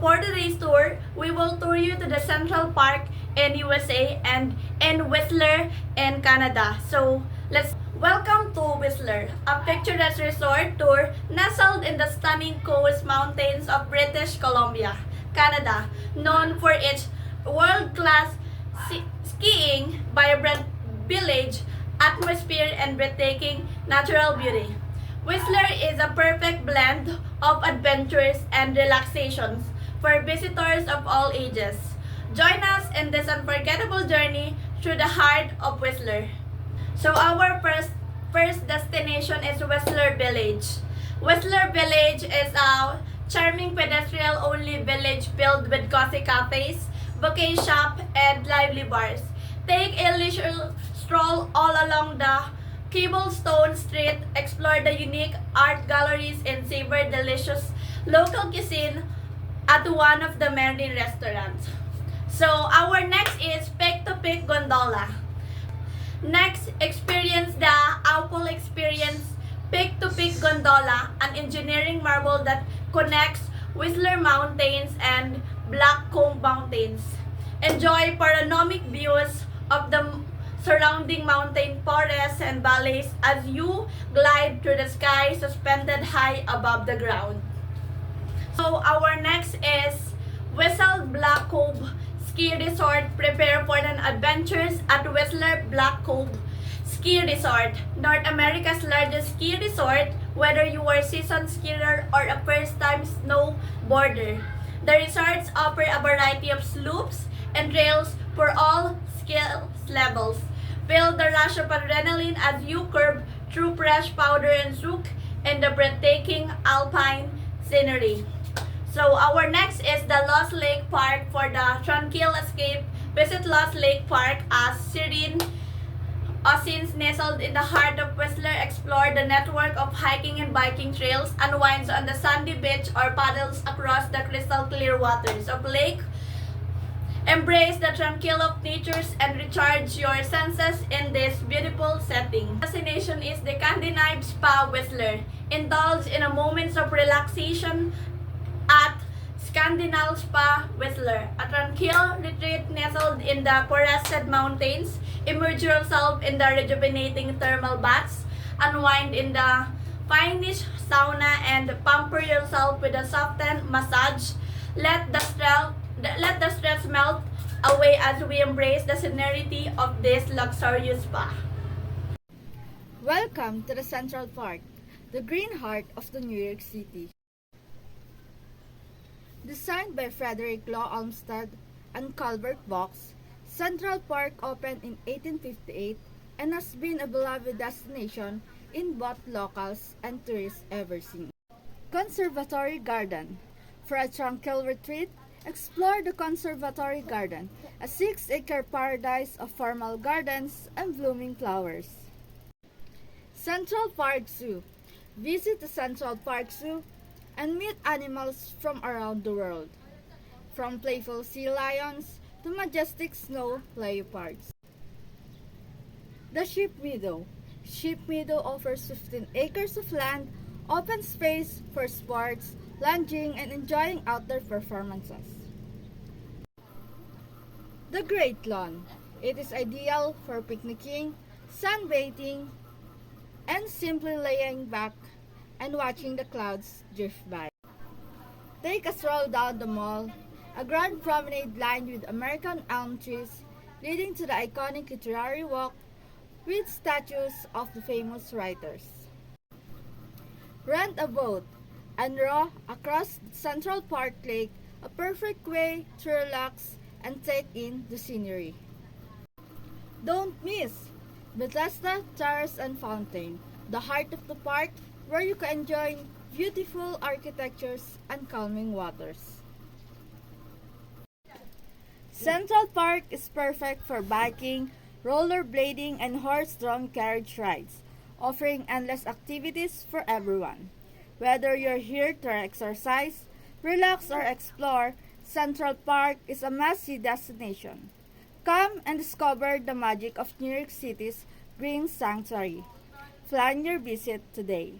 for today's tour, we will tour you to the Central Park in USA and in Whistler in Canada. So, let's welcome to Whistler, a picturesque resort tour nestled in the stunning coast mountains of British Columbia, Canada, known for its world-class skiing, vibrant village, atmosphere, and breathtaking natural beauty. Whistler is a perfect blend of adventures and relaxations for visitors of all ages. Join us in this unforgettable journey through the heart of Whistler. So our first destination is Whistler Village. Whistler Village is a charming pedestrian-only village filled with cozy cafes, bouquet shop, and lively bars. Take a leisure stroll all along the cobblestone street, explore the unique art galleries, and savor delicious local cuisine at one of the many restaurants. So our next is Pick to Pick Gondola. Next, experience the Apple Experience Pick to Pick Gondola, an engineering marvel that connects Whistler Mountains and Blackcomb Mountains. Enjoy panoramic views of the surrounding mountain forests and valleys as you glide through the sky suspended high above the ground. So our next is Whistler Blackcomb Ski Resort. Prepare for an adventures at Whistler Blackcomb Ski Resort, North America's largest ski resort, whether you are a seasoned skier or a first-time snowboarder. The resorts offer a variety of slopes and trails for all skill levels. Feel the rush of adrenaline as you curve through fresh powder and soak in the breathtaking alpine scenery. So our next is the Lost Lake Park. For the tranquil escape, visit Lost Lake Park, a serene oasis nestled in the heart of Whistler. Explore the network of hiking and biking trails, unwinds on the sandy beach, or paddles across the crystal clear waters of Lake. Embrace the tranquil of natures and recharge your senses in this beautiful setting. Destination is the Scandinavian Spa Whistler. Indulge in a moments of relaxation at Scandinavian Spa Whistler, a tranquil retreat nestled in the forested mountains. Immerse yourself in the rejuvenating thermal baths, unwind in the Finnish sauna, and pamper yourself with a softened massage. Let the stress melt away as we embrace the serenity of this luxurious spa. Welcome to the Central Park, the green heart of the New York City. Designed by Frederick Law Olmsted and Calvert Vaux, Central Park opened in 1858 and has been a beloved destination in both locals and tourists ever since. Conservatory Garden. For a tranquil retreat, explore the Conservatory Garden, a 6-acre paradise of formal gardens and blooming flowers. Central Park Zoo. Visit the Central Park Zoo and meet animals from around the world, from playful sea lions to majestic snow leopards. The Sheep Meadow. Sheep Meadow offers 15 acres of land, open space for sports, lounging, and enjoying outdoor performances. The Great Lawn. It is ideal for picnicking, sunbathing, and simply laying back and watching the clouds drift by. Take a stroll down the mall, a grand promenade lined with American elm trees leading to the iconic literary walk with statues of the famous writers. Rent a boat and row across Central Park Lake, a perfect way to relax and take in the scenery. Don't miss Bethesda Terrace and Fountain, the heart of the park where you can enjoy beautiful architectures and calming waters. Central Park is perfect for biking, rollerblading, and horse-drawn carriage rides, offering endless activities for everyone. Whether you're here to exercise, relax, or explore, Central Park is a must-see destination. Come and discover the magic of New York City's Green Sanctuary. Plan your visit today.